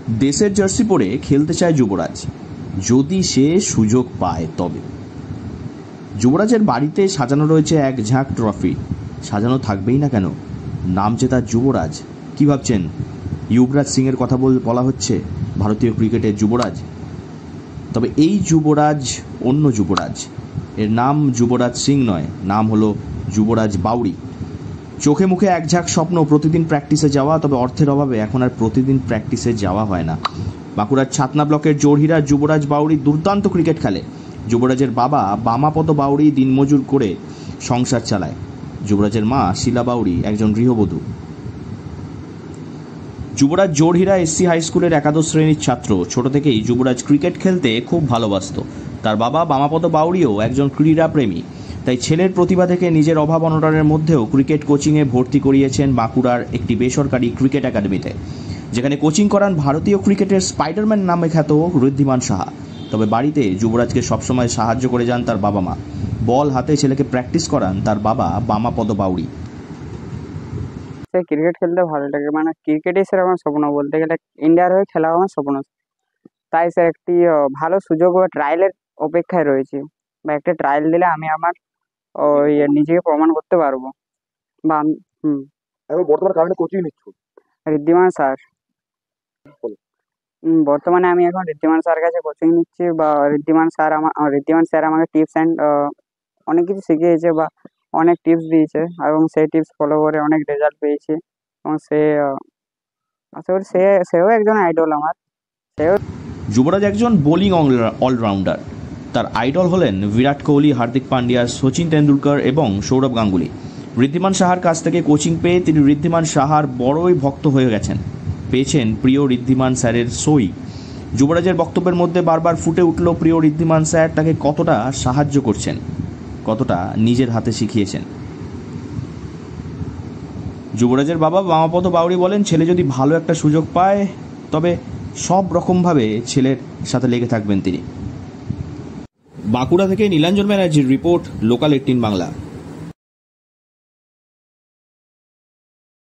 দেশের জার্সি পরে খেলতে চায় যুবরাজ, যদি সে সুযোগ পায় তবে। যুবরাজের বাড়িতে সাজানো রয়েছে এক ঝাঁক ট্রফি। সাজানো থাকবেই না কেন, নাম যে তার যুবরাজ। কি ভাবছেন যুবরাজ সিংয়ের কথা বলা হচ্ছে, ভারতীয় ক্রিকেটের যুবরাজ? তবে এই যুবরাজ অন্য যুবরাজ। এর নাম যুবরাজ সিং নয়, নাম হলো যুবরাজ বাউরি। চোখে মুখে এক ঝাঁক স্বপ্ন প্রতিদিন প্র্যাকটিসে যাওয়া, তবে অর্থের অভাবে এখন আর প্রতিদিন প্র্যাকটিসে যাওয়া হয় না। বাঁকুড়ার ছাতনা ব্লকের জোরহিরা যুবরাজ বাউরি দুর্দান্ত ক্রিকেট খেলে। যুবরাজের বাবা বামাপদ বাউরি দিনমজুর করে সংসার চালায়। যুবরাজের মা শিলা বাউরি একজন গৃহবধূ। যুবরাজ জোরহিরা এসসি হাই স্কুলের একাদশ শ্রেণীর ছাত্র। ছোট থেকেই যুবরাজ ক্রিকেট খেলতে খুব ভালোবাসত। তার বাবা বামাপদ বাউরিও একজন ক্রীড়াপ্রেমী, তাই ছেলের প্রতিভা থেকে নিজের অভাব অনটনের মধ্যেও ক্রিকেট কোচিংয়ে ভর্তি করিয়েছেন বাঁকুড়ার একটি বেসরকারি ক্রিকেট একাডেমিতে, যেখানে কোচিং করান ভারতীয় ক্রিকেটের স্পাইডারম্যান নামে খ্যাত ঋদ্ধিমান সাহা। তবে বাড়িতে যুবরাজকে সবসময় সাহায্য করে যান তার বাবা মা। বল হাতে ছেলেকে প্র্যাকটিস করান তার বাবা বামাপদ বাউরি। ক্রিকেট খেলতে ভালো লাগে, মানে ক্রিকেটই স্যার আমার স্বপ্ন। বলতে গেলে ইন্ডিয়ার হয়ে খেলা আমার স্বপ্ন। তাই স্যার একটি ভালো সুযোগ বা ট্রায়ালের অপেক্ষায় রয়েছে, বা একটা ট্রায়াল দিলে আমি আমার নিজেকে প্রমাণ করতে পারবো। বা এখন বর্তমান কারণে কোচিং নিচ্ছ? ঋদ্ধিমান স্যার। বর্তমানে আমি এখন ঋদ্ধিমান স্যার কাছে কোচিং নিচ্ছি, বা ঋদ্ধিমান স্যার আমাকে টিপস অ্যান্ড অনেক কিছু শিখিয়েছে, বা অনেক টিপস দিয়েছে, এবং সেই টিপস ফলো করে অনেক রেজাল্ট পেয়েছি। এবং আশা করি সেও একজন আইডল আমার। যুবরাজ একজন বোলিং অলরাউন্ডার। তার আইডল হলেন বিরাট কোহলি, হার্দিক পান্ডিয়া, সচিন তেন্ডুলকর এবং সৌরভ গাঙ্গুলি। ঋদ্ধিমান সাহার কাছ থেকে কোচিং পেয়ে তিনি ঋদ্ধিমান সাহার বড়ই ভক্ত হয়ে গেছেন। পেয়েছেন প্রিয় ঋদ্ধিমান স্যারের সই। যুবরাজের বক্তব্যের মধ্যে বারবার ফুটে উঠল প্রিয় ঋদ্ধিমান স্যার তাকে কতটা সাহায্য করছেন, কতটা নিজের হাতে শিখিয়েছেন। যুবরাজের বাবা বামাপদ বাউরি বলেন, ছেলে যদি ভালো একটা সুযোগ পায় তবে সব রকমভাবে ছেলের সাথে লেগে থাকবেন তিনি। বাঁকুড়া থেকে নীলাঞ্জন ব্যানার্জির রিপোর্ট, লোকাল 18 বাংলা।